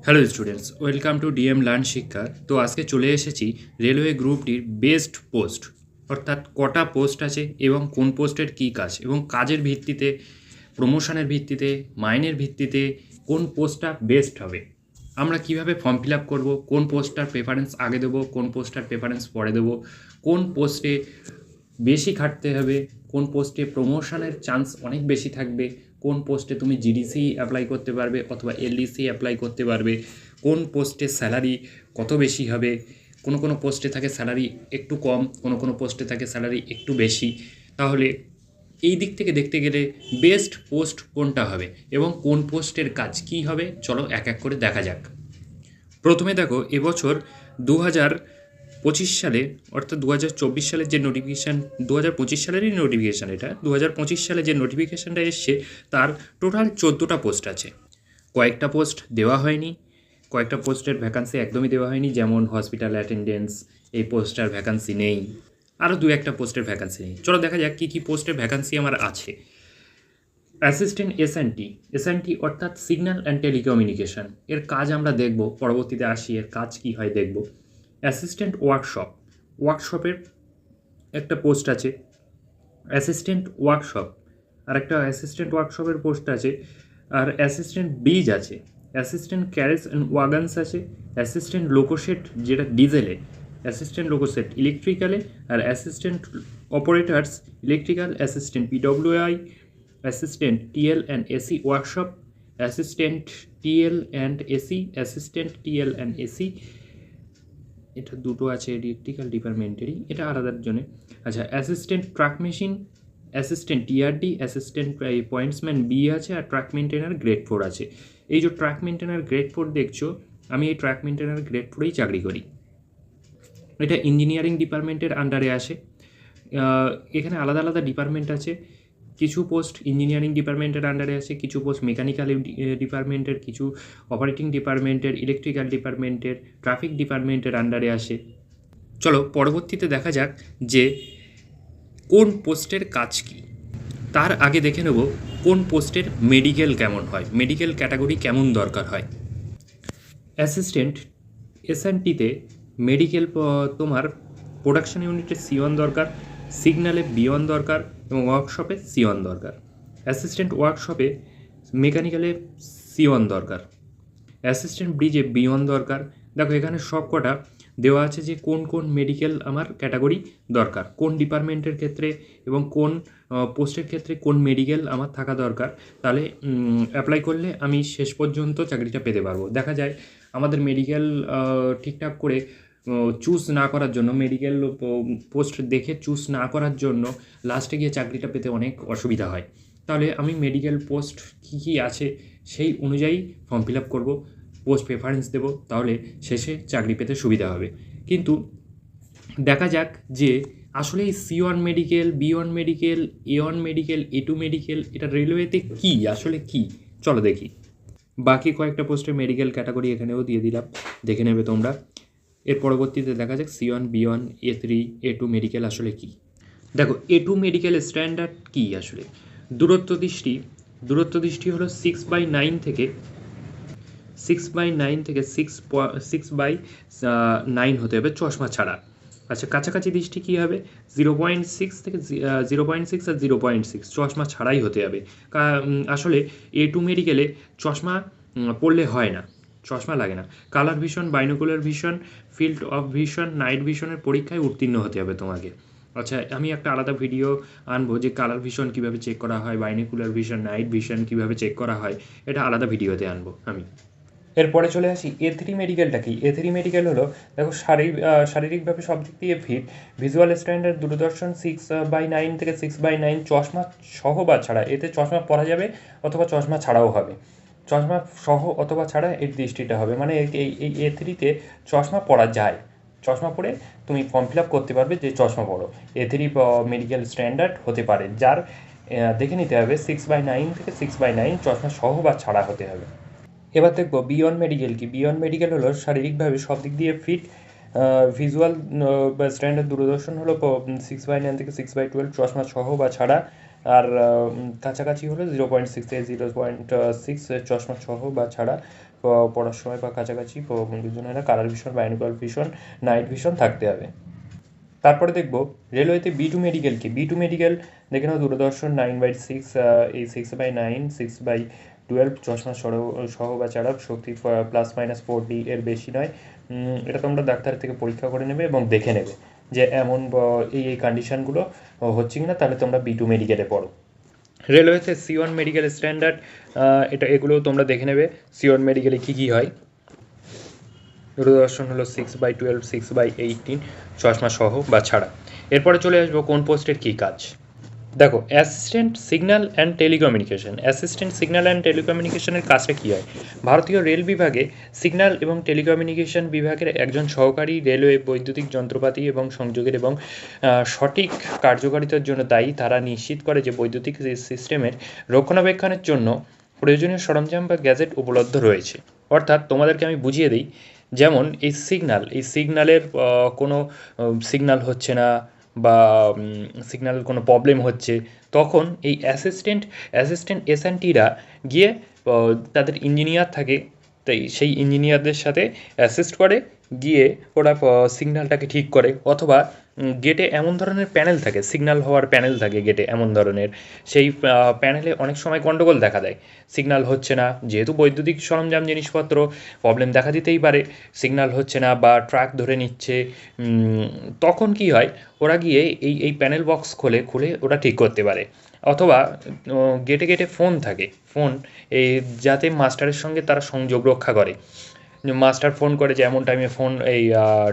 Hello students, welcome to DM learn শিক্ষা। তো আজকে চলে এসেছি রেলওয়ে গ্রুপটির বেস্ট পোস্ট, অর্থাৎ কটা পোস্ট আছে এবং কোন পোস্টের কী কাজ এবং কাজের ভিত্তিতে, প্রমোশনের ভিত্তিতে, মাইনের ভিত্তিতে কোন পোস্টটা বেস্ট হবে, আমরা কিভাবে ফর্ম ফিল আপ করবো, কোন পোস্টটার প্রেফারেন্স আগে দেবো, কোন পোস্টটার প্রেফারেন্স পরে দেবো, কোন পোস্টে বেশি খাটতে হবে, কোন পোস্টে প্রমোশনের চান্স অনেক বেশি থাকবে, কোন পোস্টে তুমি জিডিসি অ্যাপ্লাই করতে পারবে অথবা এলডিসি অ্যাপ্লাই করতে পারবে, কোন পোস্টে স্যালারি কত বেশি হবে, কোনো কোনো পোস্টে থাকে স্যালারি একটু কম, কোনো কোনো পোস্টে থাকে স্যালারি একটু বেশি। তাহলে এই দিক থেকে দেখতে গেলে বেস্ট পোস্ট কোনটা হবে এবং কোন পোস্টের কাজ কী হবে, চলো এক এক করে দেখা যাক। প্রথমে দেখো, এবছর 2025 সালে, অর্থাৎ 2024 সালের যে নোটিফিকেশান, 2025 সালেরই নোটিফিকেশান, এটা 2025 সালে যে নোটিফিকেশানটা এসছে তার টোটাল 14টা পোস্ট আছে। কয়েকটা পোস্ট দেওয়া হয়নি, কয়েকটা পোস্টের ভ্যাকান্সি একদমই দেওয়া হয়নি, যেমন হসপিটাল অ্যাটেন্ডেন্স, এই পোস্টটার ভ্যাকান্সি নেই, আরও দু একটা পোস্টের ভ্যাকান্সি নেই। চলো দেখা যাক কী কী পোস্টের ভ্যাকান্সি আমার আছে। অ্যাসিস্ট্যান্ট এসএনটি অর্থাৎ সিগন্যাল অ্যান্ড টেলিকমিউনিকেশন, এর কাজ আমরা দেখব, পরবর্তীতে আসি এর কাজ কী হয় দেখব। অ্যাসিস্ট্যান্ট ওয়ার্কশপের একটা পোস্ট আছে, অ্যাসিস্ট্যান্ট ওয়ার্কশপ আর একটা অ্যাসিস্ট্যান্ট ওয়ার্কশপের পোস্ট আছে, আর অ্যাসিস্ট্যান্ট ব্রিজ আছে, অ্যাসিস্ট্যান্ট ক্যারেজ অ্যান্ড ওয়াগানস আছে, অ্যাসিস্ট্যান্ট লোকোশেড যেটা ডিজেলে, অ্যাসিস্ট্যান্ট লোকোশেড ইলেকট্রিক্যালে, আর assistant operators electrical, assistant PWI, assistant TL and AC workshop, assistant TL and AC, assistant TL and AC, এটা দুটো আছে ইলেকট্রিক্যাল ডিপার্টমেন্টেরই, এটা আলাদার জন্য। আচ্ছা, assistant track machine, assistant TRD, assistant pointsman B আছে, আর ট্রাক মেনটেনার গ্রেড 4 আছে। এই যে ট্রাক মেনটেনার গ্রেড 4 দেখছো, আমি এই ট্রাক মেনটেনার গ্রেড 4এই চাকরি করি। এটা ইঞ্জিনিয়ারিং ডিপার্টমেন্টের আন্ডারে আসে। এখানে আলাদা আলাদা ডিপার্টমেন্ট আছে, কিছু পোস্ট ইঞ্জিনিয়ারিং ডিপার্টমেন্টের আন্ডারে আছে, কিছু পোস্ট মেকানিক্যাল ডিপার্টমেন্টের, কিছু অপারেটিং ডিপার্টমেন্টের, ইলেকট্রিক্যাল ডিপার্টমেন্টের, ট্রাফিক ডিপার্টমেন্টের আন্ডারে আসে। চলো পরবর্তীতে দেখা যাক যে কোন পোস্টের কাজ কী। তার আগে দেখে নেব কোন পোস্টের মেডিকেল কেমন হয়, মেডিকেল ক্যাটাগরি কেমন দরকার হয়। অ্যাসিস্ট্যান্ট এসএনটিতে মেডিকেল তোমার প্রোডাকশন ইউনিটে C1 দরকার, সিগন্যালে B1 দরকার এবং ওয়ার্কশপে C1 দরকার। অ্যাসিস্ট্যান্ট ওয়ার্কশপে মেকানিক্যালে C1 দরকার, অ্যাসিস্ট্যান্ট ব্রিজে B1 দরকার। দেখো এখানে সব কটা দেওয়া আছে যে কোন কোন মেডিকেল আমার ক্যাটাগরি দরকার, কোন ডিপার্টমেন্টের ক্ষেত্রে এবং কোন পোস্টের ক্ষেত্রে কোন মেডিকেল আমার থাকা দরকার। তাহলে অ্যাপ্লাই করলে আমি শেষ পর্যন্ত চাকরিটা পেতে পারবো। দেখা যায় আমাদের মেডিকেল ঠিকঠাক করে চুজ না করার জন্য, মেডিকেল পোস্ট দেখে চুজ না করার জন্য লাস্টে গিয়ে চাকরিটা পেতে অনেক অসুবিধা হয়। তাহলে আমি মেডিকেল পোস্ট কী কী আছে সেই অনুযায়ী ফর্ম ফিল আপ করবো, পোস্ট প্রেফারেন্স দেবো, তাহলে শেষে চাকরি পেতে সুবিধা হবে। কিন্তু দেখা যাক যে আসলে এই C1 medical, B1 medical, A1 medical, A2 medical, এটা রেলওয়েতে কী, আসলে কী, চলো দেখি। বাকি কয়েকটা পোস্টের মেডিকেল ক্যাটাগরি এখানেও দিয়ে দিলাম, দেখে নেবে তোমরা। এর পরবর্তীতে দেখা যাক C1, B1, A3, A2 medical আসলে কী। দেখো A2 মেডিকেল স্ট্যান্ডার্ড কী আসলে। দূরত্ব দৃষ্টি হলো 6/9 থেকে 6/9 হতে হবে চশমা ছাড়া। আচ্ছা, কাছাকাছি দৃষ্টি কী হবে, 0.6 থেকে 0.6 আর 0.6 চশমা ছাড়াই হতে হবে। আসলে A2 মেডিকেলে চশমা পড়লে হয় না, চশমা লাগে না। Colour vision, binocular vision, field of vision, night ভিশনের পরীক্ষায় উত্তীর্ণ হতে হবে তোমাকে। আচ্ছা, আমি একটা আলাদা ভিডিও আনবো যে কালার ভিশন কীভাবে চেক করা হয়, বাইনোকুলার ভিশন, নাইট ভিশন কীভাবে চেক করা হয়, এটা আলাদা ভিডিওতে আনবো আমি। এরপরে চলে আসি A3 মেডিকেলটা কি। A3 মেডিকেল হলো, দেখো শারীরিকভাবে সব দিক দিয়ে ফিট, ভিজুয়াল স্ট্যান্ডার্ড দূরদর্শন 6/9 থেকে 6/9 চশমা সহ বা ছাড়া, এতে চশমা পরা যাবে অথবা চশমা ছাড়াও হবে, চশমা সহ অথবা ছাড়া এর দৃষ্টিটা হবে, মানে এই A3-তে চশমা পরা যায়, চশমা পরে তুমি ফর্ম ফিল আপ করতে পারবে যে চশমা পরো। A3 মেডিকেল স্ট্যান্ডার্ড হতে পারে, যার দেখে নিতে হবে 6/9 থেকে 6/9 চশমা সহ বা ছাড়া হতে হবে। এবার দেখবো B1 মেডিকেল কি। B1 মেডিকেল হলো শারীরিকভাবে সব দিক দিয়ে ফিট, ভিজুয়াল বা স্ট্যান্ডার্ড দূরদর্শন হলো 6/9 থেকে 6/12 চশমা সহ বা ছাড়া, আর কাছাকাছি হলো 0.6 থেকে 0.6 চশমা সহ বা ছাড়া, পড়ার সময় বা কাছাকাছি বন্ধুর জন্য একটা colour vision, binocular vision, night vision থাকতে হবে। তারপরে দেখব রেলওয়েতে B2 মেডিকেল কি। B2 মেডিকেল দেখে নাও দূরদর্শন 9/6, এই 6/9, 6/12 চশমা সহ বা ছাড়া, শক্তি ±4D এর বেশি নয়। এটা তোমরা ডাক্তার থেকে পরীক্ষা করে নেবে এবং দেখে নেবে যে এমন এই কন্ডিশনগুলো হচ্ছে কিনা, তাহলে তোমরা B2 মেডিকেলে পড়ো। রেলওয়েতে C1 মেডিকেল স্ট্যান্ডার্ড, এগুলো তোমরা দেখে নেবে C1 মেডিকেলে কী কী হয়। দূরদর্শন হলো 6/12, 6/18 চশমা সহ বা ছাড়া। এরপরে চলে আসবো কোন পোস্টের কী কাজ। দেখো, assistant signal and telecommunication. Assistant signal and টেলিকমিউনিকেশনের কাজটা কী হয়? ভারতীয় রেল বিভাগে সিগন্যাল এবং টেলিকমিউনিকেশন বিভাগের একজন সহকারী রেলওয়ে বৈদ্যুতিক যন্ত্রপাতি এবং সংযোগের এবং সঠিক কার্যকারিতার জন্য দায়ী। তারা নিশ্চিত করে যে বৈদ্যুতিক সিস্টেমের রক্ষণাবেক্ষণের জন্য প্রয়োজনীয় সরঞ্জাম বা গ্যাজেট উপলব্ধ রয়েছে। অর্থাৎ তোমাদেরকে আমি বুঝিয়ে দিই, যেমন এই সিগন্যালের কোনো সিগন্যাল হচ্ছে না বা সিগন্যালের কোনো প্রবলেম হচ্ছে, তখন এই অ্যাসিস্ট্যান্ট এসএনটিরা গিয়ে তাদের ইঞ্জিনিয়ার থাকে, তাই সেই ইঞ্জিনিয়ারদের সাথে অ্যাসিস্ট করে, গিয়ে ওরা সিগন্যালটাকে ঠিক করে। অথবা গেটে এমন ধরনের প্যানেল থাকে, সিগন্যাল হওয়ার প্যানেল থাকে গেটে এমন ধরনের, সেই প্যানেলে অনেক সময় গণ্ডগোল দেখা দেয়, সিগন্যাল হচ্ছে না, যেহেতু বৈদ্যুতিক সরঞ্জাম জিনিসপত্র, প্রবলেম দেখা দিতেই পারে, সিগন্যাল হচ্ছে না বা ট্র্যাক ধরে নিচ্ছে। তখন কি হয়, ওরা গিয়ে এই প্যানেল বক্স খুলে ওরা ঠিক করতে পারে। অথবা গেটে ফোন থাকে, এই যাতে মাস্টারের সঙ্গে তারা সংযোগ রক্ষা করে। মাস্টার ফোন করে যে এমন টাইমে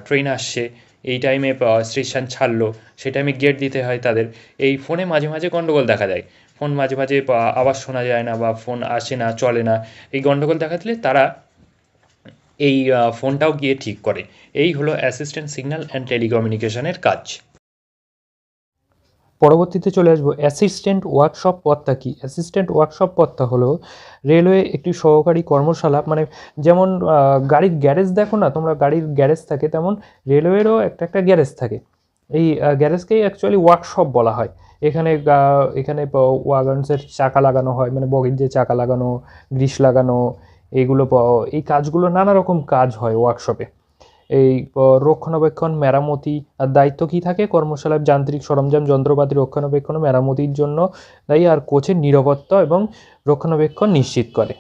ট্রেন আসছে, এই টাইমে স্টেশন ছাড়লো, সেই টাইমে গেট দিতে হয় তাদের। এই ফোনে মাঝে মাঝে গণ্ডগোল দেখা দেয়, ফোন মাঝে মাঝে আওয়াজ শোনা যায় না বা ফোন আসে না, চলে না। এই গণ্ডগোল দেখা দিলে তারা এই ফোনটাও গিয়ে ঠিক করে। এই হলো অ্যাসিস্ট্যান্ট সিগন্যাল অ্যান্ড টেলিকমিউনিকেশনের কাজ। পরবর্তীতে চলে আসবো অ্যাসিস্ট্যান্ট ওয়ার্কশপ পদটা কি। অ্যাসিস্ট্যান্ট ওয়ার্কশপ পদটা হলো রেলওয়ে একটি সহকারী কর্মশালা, মানে যেমন গাড়ির গ্যারেজ দেখো না তোমরা, গাড়ির গ্যারেজ থাকে, তেমন রেলওয়েরও একটা গ্যারেজ থাকে। এই গ্যারেজকেই অ্যাকচুয়ালি ওয়ার্কশপ বলা হয়। এখানে ওয়াগনসের চাকা লাগানো হয়, মানে বগির যে চাকা লাগানো, গ্রিস লাগানো, এইগুলো এই কাজগুলো নানা রকম কাজ হয় ওয়ার্কশপে। এই রক্ষণাবেক্ষণ, মেরামতি আর দায়িত্ব কী থাকে, কর্মশালার যান্ত্রিক সরঞ্জাম যন্ত্রপাতি রক্ষণাবেক্ষণ ও মেরামতির জন্য দায়ী, আর কোচের নিরাপত্তা এবং রক্ষণাবেক্ষণ নিশ্চিত করে।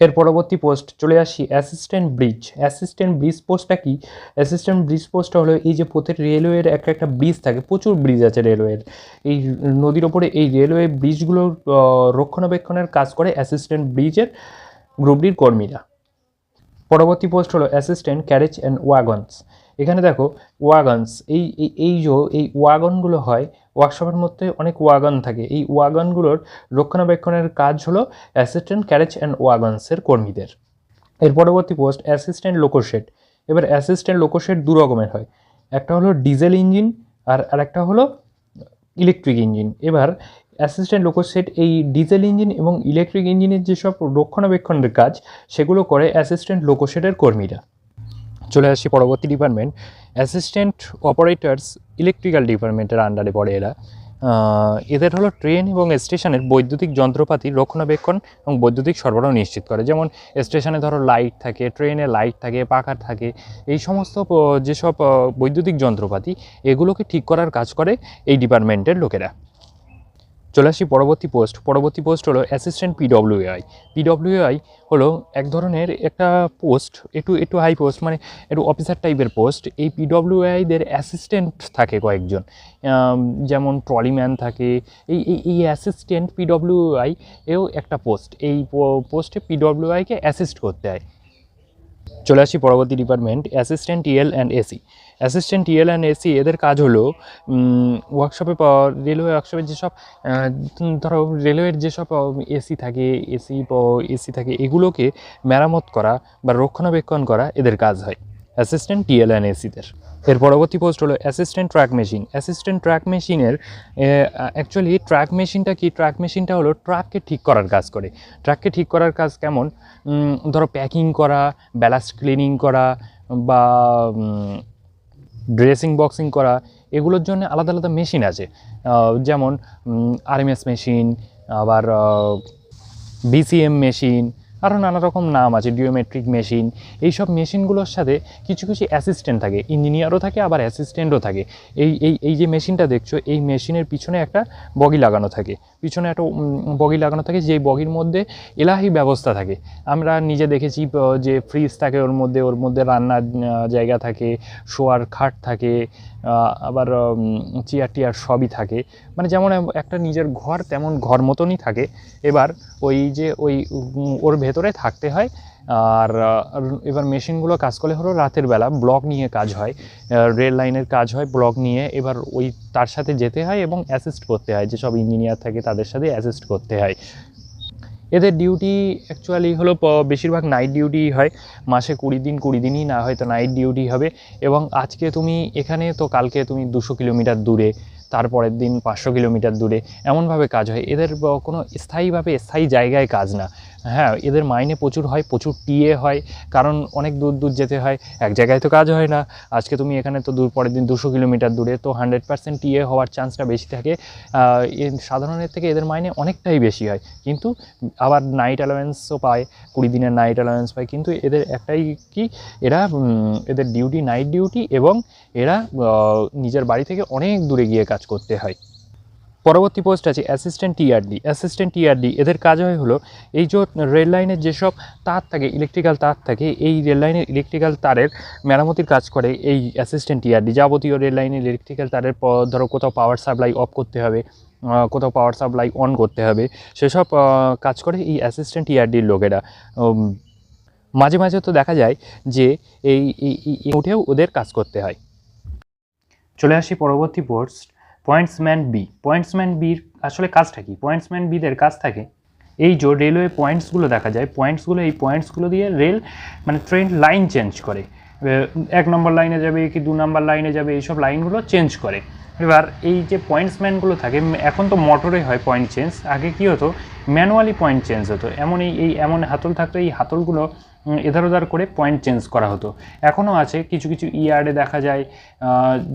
এর পরবর্তী পোস্ট চলে আসি অ্যাসিস্ট্যান্ট ব্রিজ। অ্যাসিস্ট্যান্ট ব্রিজ পোস্টটা কি? অ্যাসিস্ট্যান্ট ব্রিজ পোস্টটা হলো এই যে প্রত্যেক রেলওয়ের একটা ব্রিজ থাকে, প্রচুর ব্রিজ আছে রেলওয়ের, এই নদীর ওপরে এই রেলওয়ে ব্রিজগুলোর রক্ষণাবেক্ষণের কাজ করে অ্যাসিস্ট্যান্ট ব্রিজের গ্রুপটির কর্মীরা। পরবর্তী পোস্ট হলো অ্যাসিস্ট্যান্ট ক্যারেজ অ্যান্ড ওয়াগনস। এখানে দেখো ওয়াগনস, এই ওয়াগনগুলো হয়, ওয়ার্কশপের মধ্যে অনেক ওয়াগন থাকে, এই ওয়াগনগুলোর রক্ষণাবেক্ষণের কাজ হলো অ্যাসিস্ট্যান্ট ক্যারেজ অ্যান্ড ওয়াগনসের কর্মীদের। এর পরবর্তী পোস্ট অ্যাসিস্ট্যান্ট লোকোশেড। এবার অ্যাসিস্ট্যান্ট লোকোশেড দু রকমের হয়, একটা হলো ডিজেল ইঞ্জিন আর একটা হলো ইলেকট্রিক ইঞ্জিন। এবার অ্যাসিস্ট্যান্ট লোকোশেড এই ডিজেল ইঞ্জিন এবং ইলেকট্রিক ইঞ্জিনের যেসব রক্ষণাবেক্ষণের কাজ, সেগুলো করে অ্যাসিস্ট্যান্ট লোকোশেডের কর্মীরা। চলে আসছি পরবর্তী ডিপার্টমেন্ট, অ্যাসিস্ট্যান্ট অপারেটার্স ইলেকট্রিক্যাল ডিপার্টমেন্টের আন্ডারে পড়ে এরা। এদের হলো ট্রেন এবং স্টেশনের বৈদ্যুতিক যন্ত্রপাতির রক্ষণাবেক্ষণ এবং বৈদ্যুতিক সরবরাহ নিশ্চিত করে। যেমন স্টেশনে ধরো লাইট থাকে, ট্রেনে লাইট থাকে, পাখা থাকে, এই সমস্ত যেসব বৈদ্যুতিক যন্ত্রপাতি, এগুলোকে ঠিক করার কাজ করে এই ডিপার্টমেন্টের লোকেরা। চলে আসি পরবর্তী পোস্ট হলো অ্যাসিস্ট্যান্ট পিডব্লিউআই। পিডব্লিউআই হলো এক ধরনের একটা পোস্ট, একটু হাই পোস্ট, মানে একটু অফিসার টাইপের পোস্ট। এই পিডব্লিউআইদের অ্যাসিস্ট্যান্ট থাকে কয়েকজন, যেমন ট্রলিম্যান থাকে। এই অ্যাসিস্ট্যান্ট পিডব্লিউআই এও একটা পোস্ট, এই পোস্টে পিডব্লিউআইকে অ্যাসিস্ট করতে হয়। চলে আসি পরবর্তী department, assistant TL and AC. Assistant TL and AC এদের কাজ হলো ওয়ার্কশপে, রেলওয়ে ওয়ার্কশপে যেসব ধরো রেলওয়ের যেসব এসি থাকে, এগুলোকে মেরামত করা বা রক্ষণাবেক্ষণ করা এদের কাজ হয় অ্যাসিস্ট্যান্ট টিএল অ্যান্ড এসিদের। এর পরবর্তী পোস্ট হলো assistant track machine. Assistant track মেশিনের অ্যাকচুয়ালি ট্র্যাক মেশিনটা কি? ট্র্যাক মেশিনটা হলো ট্রাককে ঠিক করার কাজ করে। ট্রাককে ঠিক করার কাজ কেমন? ধরো প্যাকিং করা, ব্যালাস্ট ক্লিনিং করা বা ড্রেসিং বক্সিং করা, এগুলোর জন্য আলাদা আলাদা মেশিন আছে, যেমন আরএমএস মেশিন, আবার বিসিএম মেশিন, আরও নানা রকম নাম আছে, ডিওমেট্রিক মেশিন। এইসব মেশিনগুলোর সাথে কিছু কিছু অ্যাসিস্ট্যান্ট থাকে, ইঞ্জিনিয়ারও থাকে আবার অ্যাসিস্ট্যান্টও থাকে। এই যে মেশিনটা দেখছো, এই মেশিনের পিছনে একটা বগি লাগানো থাকে, পিছনে একটা বগি লাগানো থাকে, যেই বগির মধ্যে এলাহি ব্যবস্থা থাকে। আমরা নিজে দেখেছি যে ফ্রিজ থাকে ওর মধ্যে রান্নার জায়গা থাকে, শোয়ার খাট থাকে, আবার চেয়ার টিয়ার সবই থাকে, মানে যেমন একটা নিজের ঘর তেমন ঘর মতনই থাকে। এবার ওর ভেতরে থাকতে হয়। আর এবার মেশিনগুলো কাজ করলে হলো রাতের বেলা ব্লক নিয়ে কাজ হয়, রেল লাইনের কাজ হয় ব্লক নিয়ে। এবার তার সাথে যেতে হয় এবং অ্যাসিস্ট করতে হয়, যেসব ইঞ্জিনিয়ার থাকে তাদের সাথে অ্যাসিস্ট করতে হয়। এদের ডিউটি অ্যাকচুয়ালি হলো বেশিরভাগ নাইট ডিউটি হয়, মাসে 20 দিনই না হয়তো নাইট ডিউটি হবে। এবং আজকে তুমি এখানে তো কালকে তুমি 200 কিলোমিটার দূরে, তারপরের দিন 500 কিলোমিটার দূরে, এমনভাবে কাজ হয়। এদের কোনো স্থায়ী জায়গায় কাজ না। হ্যাঁ, এদের মাইনে প্রচুর হয়, প্রচুর টিএ হয়, কারণ অনেক দূর যেতে হয়, এক জায়গায় তো কাজ হয় না। আজকে তুমি এখানে তো পরের দিন 200 কিলোমিটার দূরে, তো 100% টিএ হওয়ার চান্সটা বেশি থাকে। সাধারণের থেকে এদের মাইনে অনেকটাই বেশি হয়, কিন্তু আবার নাইট অ্যালাওয়েন্সও পায়, 20 দিনের নাইট অ্যালাওয়েন্স পায়। কিন্তু এদের একটাই কি, এদের ডিউটি নাইট ডিউটি, এবং এরা নিজের বাড়ি থেকে অনেক দূরে গিয়ে কাজ করতে হয়। পরবর্তী পোস্ট আছে অ্যাসিস্ট্যান্ট টিআরডি। এদের কাজ হয় হলো, এই যে রেল লাইনের যেসব তার থাকে, ইলেকট্রিক্যাল তার থাকে, এই রেল লাইনের ইলেকট্রিক্যাল তারের মেরামতির কাজ করে এই অ্যাসিস্ট্যান্ট টিআরডি। যাবতীয় রেল লাইনের ইলেকট্রিক্যাল তারের ধরো কোথাও পাওয়ার সাপ্লাই অফ করতে হবে, কোথাও পাওয়ার সাপ্লাই অন করতে হবে, সেসব কাজ করে এই অ্যাসিস্ট্যান্ট টিআরডির লোকেরা। মাঝে মাঝে তো দেখা যায় যে এই উঠেও ওদের কাজ করতে হয়। চলে আসি পরবর্তী পোস্ট, পয়েন্টসম্যান বির আসলে কাজটা কি? পয়েন্টসম্যান বিদের কাজ থাকে, এই যে রেলওয়ে পয়েন্টসগুলো দেখা যায়, এই পয়েন্টসগুলো দিয়ে মানে ট্রেন লাইন চেঞ্জ করে। 1 নম্বর লাইনে যাবে কি 2 নম্বর লাইনে যাবে, এইসব লাইনগুলো চেঞ্জ করে। এবার এই যে পয়েন্টসম্যানগুলো থাকে, এখন তো মোটরে হয় পয়েন্ট চেঞ্জ, আগে কী হতো ম্যানুয়ালি পয়েন্ট চেঞ্জ হতো। এমন হাতল থাকতো, এই হাতলগুলো এধার ওধার করে পয়েন্ট চেঞ্জ করা হতো। এখনও আছে কিছু কিছু ইয়ার্ডে দেখা যায়,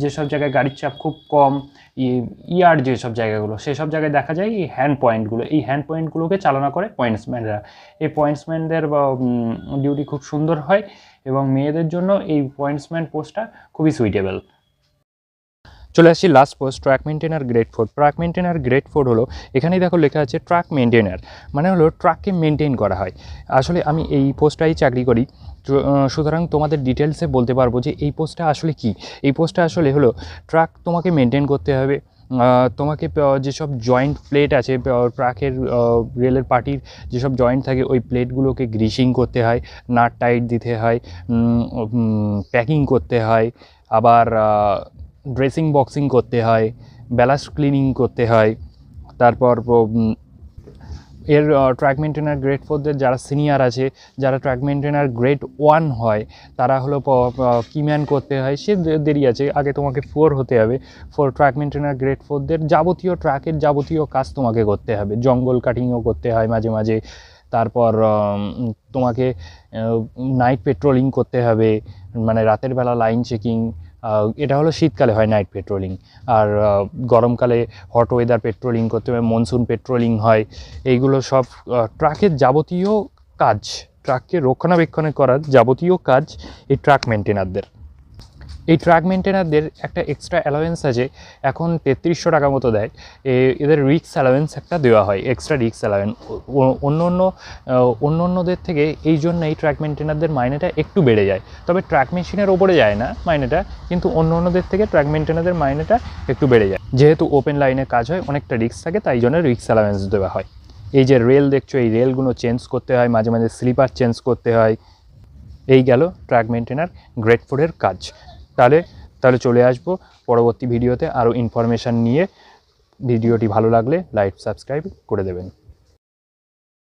যেসব জায়গায় গাড়ির চাপ খুব কম, ইয়ার্ড যেসব জায়গাগুলো, সেসব জায়গায় দেখা যায় এই হ্যান্ড পয়েন্টগুলোকে চালনা করে পয়েন্টসম্যানরা। এই পয়েন্টসম্যানদের ডিউটি খুব সুন্দর হয়, এবং মেয়েদের জন্য এই পয়েন্টসম্যান পোস্টটা খুবই সুইটেবল। চলে আসছি last post, track maintainer grade 4 হলো, এখানেই দেখো লেখা আছে ট্র্যাক মেনটেনার, মানে হলো ট্রাককে মেনটেন করা হয়। আসলে আমি এই পোস্টটাই চাকরি করি, সুতরাং তোমাদের ডিটেলসে বলতে পারবো যে এই পোস্টটা আসলে কি। এই পোস্টটা আসলে হলো ট্রাক তোমাকে মেনটেন করতে হবে, তোমাকে যেসব জয়েন্ট প্লেট আছে ট্রাকের রেলের পার্টির যেসব জয়েন্ট থাকে, ওই প্লেটগুলোকে গ্রিসিং করতে হয়, নাট টাইট দিতে হয়, প্যাকিং করতে হয়, আবার ড্রেসিং বক্সিং করতে হয়, ব্যালাস্ট ক্লিনিং করতে হয়। তারপর এর ট্র্যাক মেনটেনার গ্রেড 4দের যারা সিনিয়র আছে, যারা ট্র্যাক মেনটেনার গ্রেড 1 হয়, তারা হলো কিম্যান করতে হয়, সে দেরি আছে, আগে তোমাকে 4 হতে হবে। ট্র্যাক মেনটেনার গ্রেড 4দের ট্র্যাকের যাবতীয় কাজ তোমাকে করতে হবে, জঙ্গল কাটিংও করতে হয় মাঝে মাঝে। তারপর তোমাকে নাইট পেট্রোলিং করতে হবে, মানে রাতের বেলা লাইন চেকিং। এটা হলো শীতকালে হয় নাইট পেট্রোলিং, আর গরমকালে হট ওয়েদার পেট্রোলিং করতে হবে, মনসুন পেট্রোলিং হয়। এইগুলো সব ট্রাকের যাবতীয় কাজ, ট্রাককে রক্ষণাবেক্ষণে করার যাবতীয় কাজ এই ট্রাক মেনটেনারদের। এই ট্রাক মেনটেনারদের একটা এক্সট্রা অ্যালাওয়েন্স আছে, এখন 3300 টাকা মতো দেয়। এদের রিক্স অ্যালাওয়েন্স একটা দেওয়া হয়, এক্সট্রা রিক্স অ্যালাওয়েন্স। অন্যদের থেকে এই জন্য এই ট্রাক মেনটেনারদের মাইনেটা একটু বেড়ে যায়, তবে ট্রাক মেশিনের ওপরে যায় না মাইনেটা, কিন্তু অন্যদের থেকে ট্রাক মেনটেনারদের মাইনেটা একটু বেড়ে যায়। যেহেতু ওপেন লাইনে কাজ হয়, অনেকটা রিক্স থাকে, তাই জন্য রিক্স অ্যালাওয়েন্স দেওয়া হয়। এই যে রেল দেখছো, এই রেলগুলো চেঞ্জ করতে হয়, মাঝে মাঝে স্লিপার চেঞ্জ করতে হয়। এই গেল ট্র্যাক মেনটেনার গ্রেড 4-এর কাজ। তাহলে চলে আসবো পরবর্তী ভিডিওতে আরও ইনফরমেশান নিয়ে। ভিডিওটি ভালো লাগলে লাইক সাবস্ক্রাইব করে দেবেন।